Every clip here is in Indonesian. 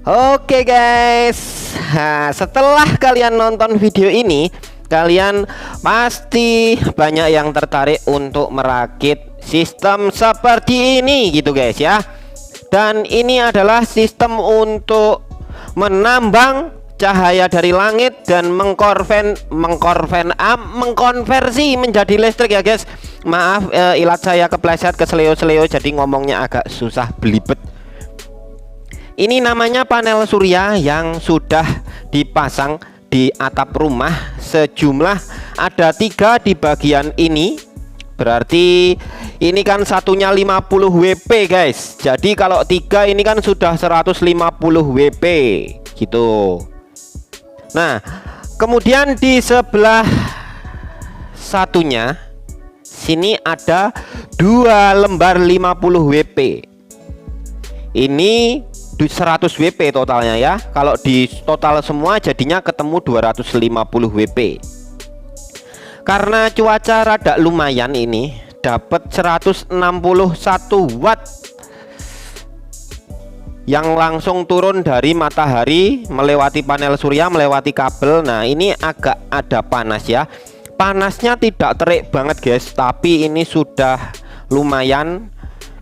Oke guys, nah, setelah kalian nonton video ini, kalian pasti banyak yang tertarik untuk merakit sistem seperti ini gitu guys ya. Dan ini adalah sistem untuk menambang cahaya dari langit dan mengkonversi menjadi listrik ya guys. Maaf, ilat saya kepleset ke seleo-seleo, jadi ngomongnya agak susah belibet. Ini namanya panel surya yang sudah dipasang di atap rumah. Sejumlah ada 3 di bagian ini. Berarti ini kan satunya 50 WP guys. Jadi kalau 3 ini kan sudah 150 WP gitu. Nah, kemudian di sebelah satunya sini ada 2 lembar 50 WP. Ini 100 WP totalnya ya. Kalau di total semua jadinya ketemu 250 WP. Karena cuaca rada lumayan, ini dapat 161 watt yang langsung turun dari matahari melewati panel surya, melewati kabel. Nah, ini agak ada panas ya. Panasnya tidak terik banget guys, tapi ini sudah lumayan,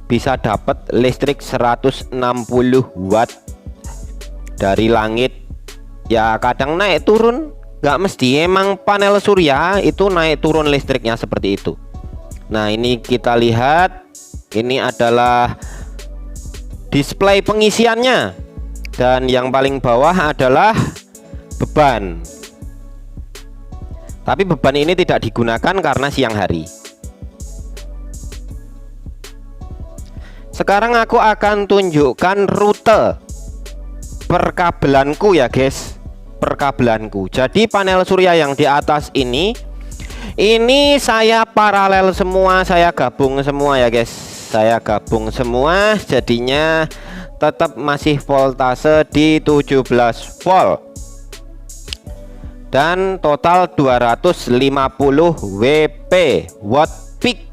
bisa dapat listrik 160 watt dari langit ya. Kadang naik turun, nggak mesti, emang panel surya itu naik turun listriknya seperti itu. Nah, ini kita lihat, ini adalah display pengisiannya, dan yang paling bawah adalah beban. Tapi beban ini tidak digunakan karena siang hari. Sekarang aku akan tunjukkan rute perkabelanku ya guys, perkabelanku. Jadi panel surya yang di atas ini saya paralel semua, saya gabung semua ya guys. Saya gabung semua, jadinya tetap masih voltase di 17 volt dan total 250 WP, watt peak.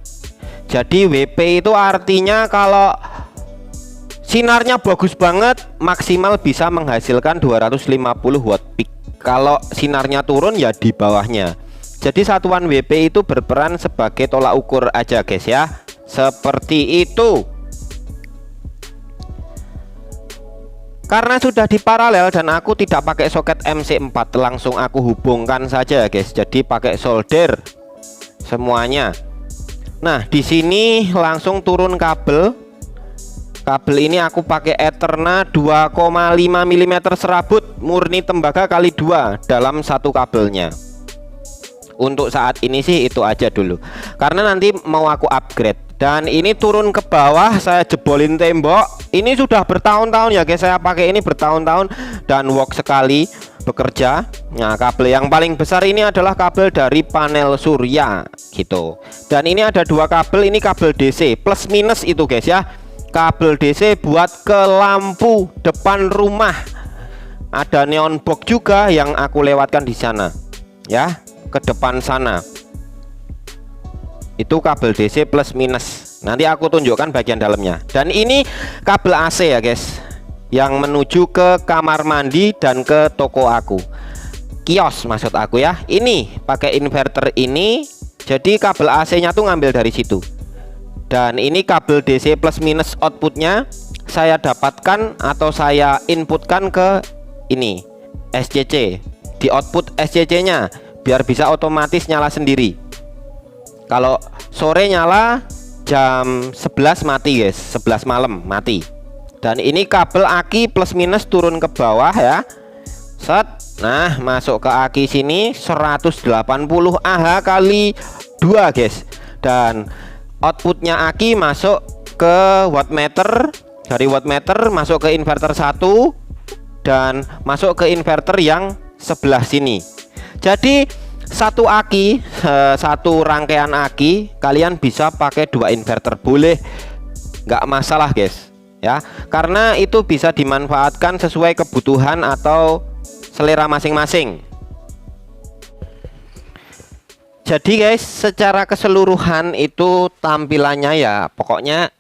Jadi WP itu artinya kalau sinarnya bagus banget maksimal bisa menghasilkan 250 watt peak. Kalau sinarnya turun ya di bawahnya. Jadi satuan WP itu berperan sebagai tolak ukur aja guys ya. Seperti itu. Karena sudah di paralel dan aku tidak pakai soket MC4, langsung aku hubungkan saja guys. Jadi pakai solder semuanya. Nah, di sini langsung turun kabel. Kabel ini aku pakai Eterna 2,5 mm serabut murni tembaga kali 2 dalam satu kabelnya. Untuk saat ini sih itu aja dulu, karena nanti mau aku upgrade. Dan ini turun ke bawah, saya jebolin tembok. Ini sudah bertahun-tahun ya guys, saya pakai ini bertahun-tahun dan work sekali bekerja. Nah, kabel yang paling besar ini adalah kabel dari panel surya gitu. Dan ini ada 2 kabel, ini kabel DC plus minus itu guys ya. Kabel DC buat ke lampu depan rumah. Ada neon box juga yang aku lewatkan di sana ya, ke depan sana. Itu kabel DC plus minus. Nanti aku tunjukkan bagian dalamnya. Dan ini kabel AC ya guys, yang menuju ke kamar mandi dan ke toko aku, kios maksud aku ya. Ini pakai inverter ini, jadi kabel AC nya tuh ngambil dari situ. Dan ini kabel DC plus minus outputnya saya dapatkan atau saya inputkan ke ini SCC, di output SCC nya biar bisa otomatis nyala sendiri. Kalau sore nyala, jam 11 mati guys, 11 malam mati. Dan ini kabel aki plus minus turun ke bawah ya. Set. Nah, masuk ke aki sini 180 Ah kali 2 guys. Dan outputnya aki masuk ke wattmeter, dari wattmeter masuk ke inverter 1 dan masuk ke inverter yang sebelah sini. Jadi satu aki, satu rangkaian aki kalian bisa pakai 2 inverter, boleh, nggak masalah guys ya, karena itu bisa dimanfaatkan sesuai kebutuhan atau selera masing-masing. Jadi guys, secara keseluruhan itu tampilannya ya pokoknya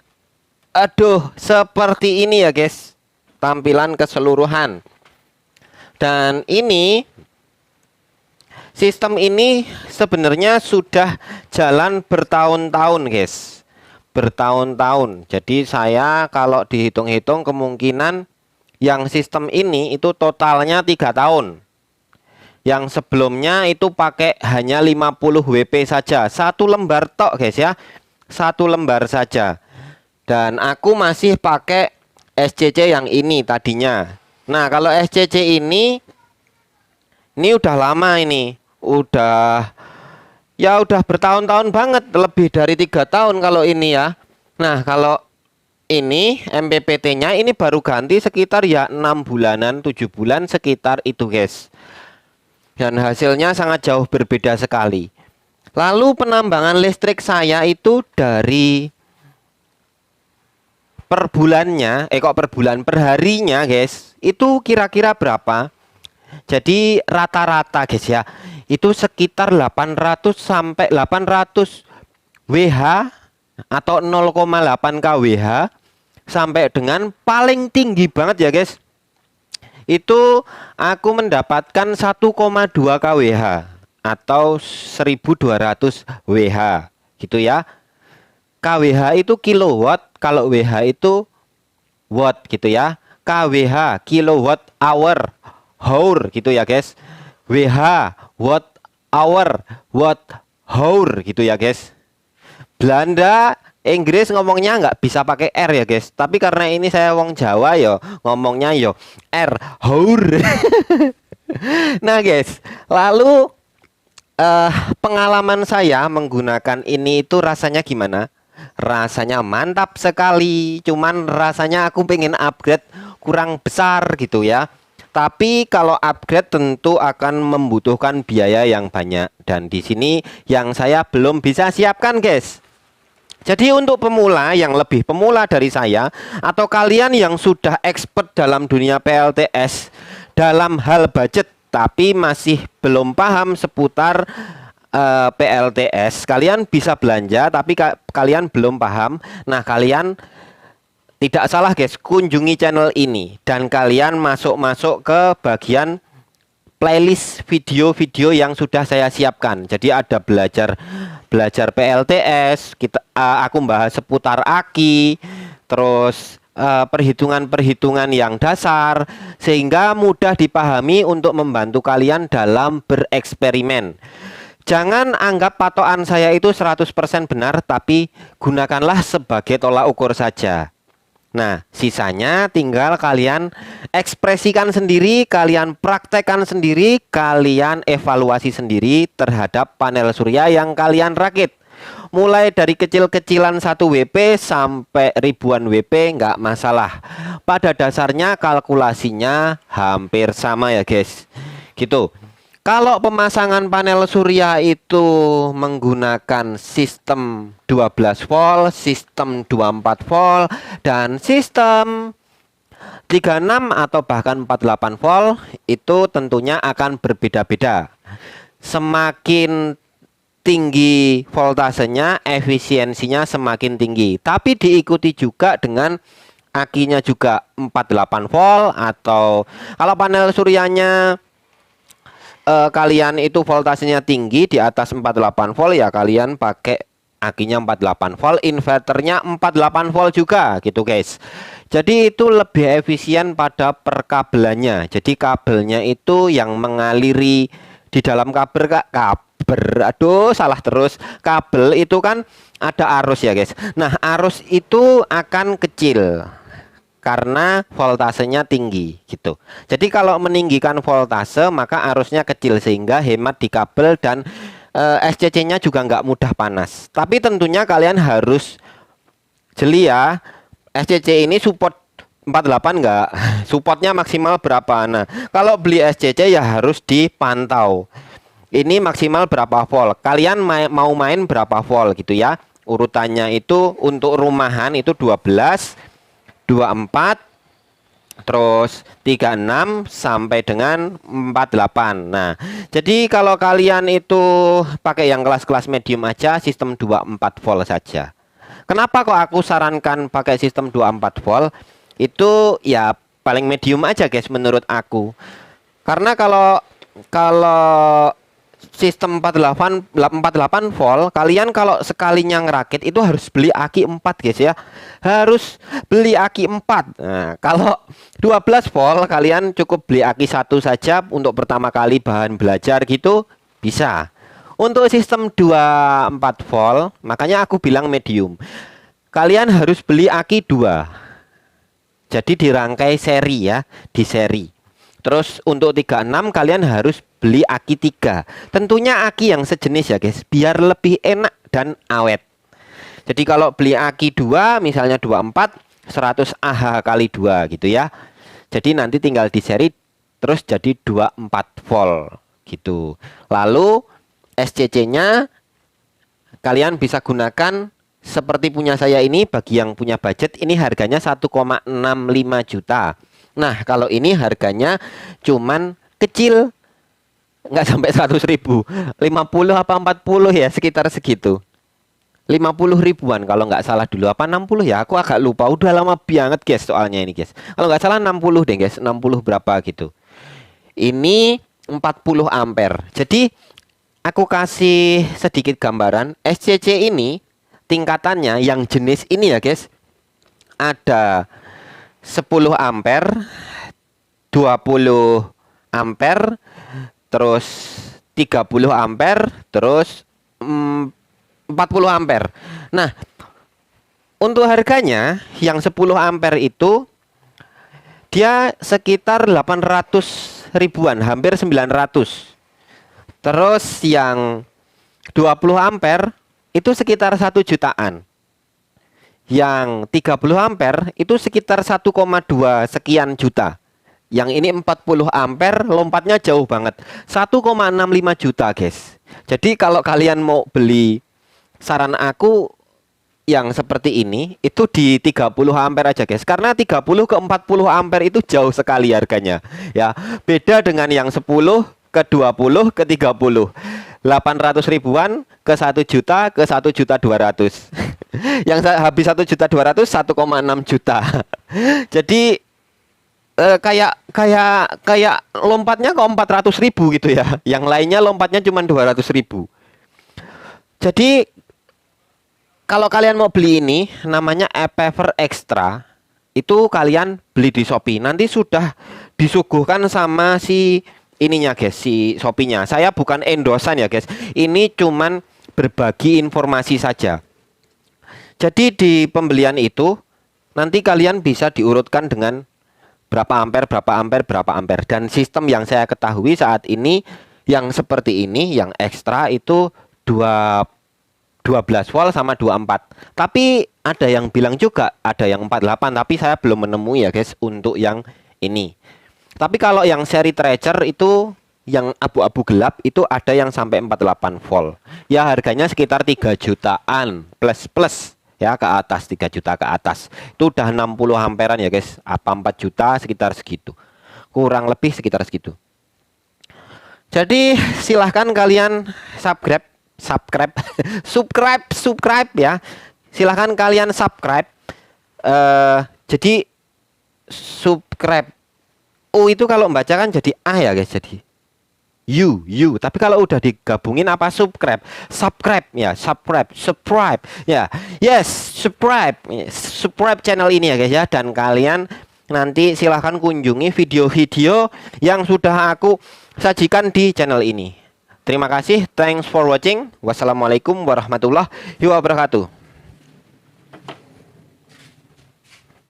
aduh seperti ini ya guys. tampilan keseluruhan. Dan ini sistem ini sebenarnya sudah jalan bertahun-tahun guys, bertahun-tahun. Jadi saya kalau dihitung-hitung kemungkinan yang sistem ini itu totalnya 3 tahun. Yang sebelumnya itu pakai hanya 50 WP saja, satu lembar tok guys ya, satu lembar saja. Dan aku masih pakai SCC yang ini tadinya. Nah kalau SCC ini udah lama, ini udah bertahun-tahun banget, lebih dari 3 tahun kalau ini ya. Nah kalau ini MPPT-nya ini baru ganti sekitar ya 6 bulanan, 7 bulan sekitar itu guys. Dan hasilnya sangat jauh berbeda sekali. Lalu penambangan listrik saya itu dari per bulannya, per bulan, per harinya guys, itu kira-kira berapa? Jadi rata-rata guys ya, itu sekitar 800 sampai 800 WH atau 0,8 kWh sampai dengan paling tinggi banget ya guys. Itu aku mendapatkan 1,2 kWh atau 1200 WH gitu ya. kWh itu kilowatt, kalau WH itu watt gitu ya. kWh kilowatt hour, hour gitu ya guys. WH watt hour, watt hour gitu ya guys. Belanda, Inggris ngomongnya nggak bisa pakai R ya guys, tapi karena ini saya wong Jawa yo ngomongnya yo R, hour. Nah guys, lalu pengalaman saya menggunakan ini itu rasanya gimana? Rasanya mantap sekali, cuman rasanya aku pengen upgrade kurang besar gitu ya. Tapi kalau upgrade tentu akan membutuhkan biaya yang banyak, dan di sini yang saya belum bisa siapkan guys. Jadi untuk pemula yang lebih pemula dari saya, atau kalian yang sudah expert dalam dunia PLTS dalam hal budget tapi masih belum paham seputar PLTS, kalian bisa belanja tapi kalian belum paham. Nah kalian tidak salah guys, kunjungi channel ini dan kalian masuk ke bagian playlist video-video yang sudah saya siapkan. Jadi ada belajar PLTS, aku bahas seputar aki, terus perhitungan-perhitungan yang dasar, sehingga mudah dipahami untuk membantu kalian dalam bereksperimen. Jangan anggap patokan saya itu 100% benar, tapi gunakanlah sebagai tolak ukur saja. Nah, sisanya tinggal kalian ekspresikan sendiri, kalian praktekkan sendiri, kalian evaluasi sendiri terhadap panel surya yang kalian rakit. Mulai dari kecil-kecilan 1 WP sampai ribuan WP nggak masalah. Pada dasarnya kalkulasinya hampir sama ya guys. Gitu. Kalau pemasangan panel surya itu menggunakan sistem 12 volt, sistem 24 volt, dan sistem 36 atau bahkan 48 volt, itu tentunya akan berbeda-beda. Semakin tinggi voltasenya, efisiensinya semakin tinggi. Tapi diikuti juga dengan akinya juga 48 volt, atau kalau panel suryanya kalian itu voltasenya tinggi di atas 48 volt, ya kalian pakai akinya 48 volt, inverternya 48 volt juga gitu guys. Jadi itu lebih efisien pada perkabelannya. Jadi kabelnya itu yang mengaliri di dalam kabel itu kan ada arus ya guys. Nah arus itu akan kecil karena voltasenya tinggi gitu. Jadi kalau meninggikan voltase maka arusnya kecil sehingga hemat di kabel, dan SCC-nya juga nggak mudah panas. Tapi tentunya kalian harus jeli ya, SCC ini support 48 nggak? Supportnya maksimal berapa? Nah kalau beli SCC ya harus dipantau. Ini maksimal berapa volt? Kalian mau main berapa volt gitu ya? Urutannya itu untuk rumahan itu 12, 24, terus 36 sampai dengan 48. Nah, jadi kalau kalian itu pakai yang kelas-kelas medium aja, sistem 24 volt saja. Kenapa kok aku sarankan pakai sistem 24 volt? Itu ya paling medium aja guys menurut aku. Karena kalau sistem 48 volt, kalian kalau sekalinya ngerakit itu harus beli aki 4 guys ya. Harus beli aki 4. Nah, kalau 12 volt kalian cukup beli aki 1 saja untuk pertama kali bahan belajar gitu bisa. Untuk sistem 24 volt, makanya aku bilang medium. Kalian harus beli aki 2. Jadi dirangkai seri ya, di seri. Terus untuk 36 kalian harus beli aki 3. Tentunya aki yang sejenis ya guys, biar lebih enak dan awet. Jadi kalau beli aki 2 misalnya 24 100 Ah kali 2 gitu ya. Jadi nanti tinggal di seri terus jadi 24 volt gitu. Lalu SCC-nya kalian bisa gunakan seperti punya saya ini. Bagi yang punya budget ini harganya 1,65 juta. Nah kalau ini harganya cuman kecil, nggak sampai 100.000, 50 apa 40 ya, sekitar segitu. 50 ribuan kalau nggak salah dulu, apa 60 ya, aku agak lupa, udah lama banget guys soalnya ini guys. Kalau nggak salah 60 deh guys, 60 berapa gitu. Ini 40 ampere. Jadi aku kasih sedikit gambaran. SCC ini tingkatannya yang jenis ini ya guys, ada 10 ampere, 20 ampere, terus 30 ampere, terus 40 ampere. Nah, untuk harganya yang 10 ampere itu dia sekitar 800 ribuan, hampir 900. Terus yang 20 ampere itu sekitar 1 jutaan. Yang 30 ampere itu sekitar 1,2 sekian juta. Yang ini 40 ampere lompatnya jauh banget, 1,65 juta guys. Jadi kalau kalian mau beli, saran aku yang seperti ini itu di 30 ampere aja guys. Karena 30 ke 40 ampere itu jauh sekali harganya ya. Beda dengan yang 10 ke 20 ke 30, 800 ribuan ke 1 juta ke 1.200.000. Yang habis 1.200.000 1,6 juta. Jadi kayak lompatnya kok 400.000 gitu ya. Yang lainnya lompatnya cuma 200.000. Jadi kalau kalian mau beli ini namanya Epever Extra, itu kalian beli di Shopee. Nanti sudah disuguhkan sama si ininya guys, si Shopee-nya. Saya bukan endosan ya guys. Ini cuman berbagi informasi saja. Jadi di pembelian itu nanti kalian bisa diurutkan dengan berapa ampere, berapa ampere, berapa ampere. Dan sistem yang saya ketahui saat ini yang seperti ini, yang ekstra itu 12 volt sama 24. Tapi ada yang bilang juga ada yang 48, tapi saya belum menemui ya guys untuk yang ini. Tapi kalau yang seri Treasure itu yang abu-abu gelap itu ada yang sampai 48 volt. Ya harganya sekitar 3 jutaan plus ya, ke atas 3 juta ke atas. Itu udah 60 amperan ya guys. Apa 4 juta sekitar segitu. Kurang lebih sekitar segitu. Jadi silahkan kalian subscribe ya. Silahkan kalian subscribe. Jadi subscribe. U itu kalau membaca kan jadi A ya guys, jadi you. Tapi kalau udah digabungin apa subscribe ya, subscribe ya, yes, subscribe channel ini ya guys ya. Dan kalian nanti silahkan kunjungi video-video yang sudah aku sajikan di channel ini. Terima kasih, thanks for watching. Wassalamualaikum warahmatullahi wabarakatuh.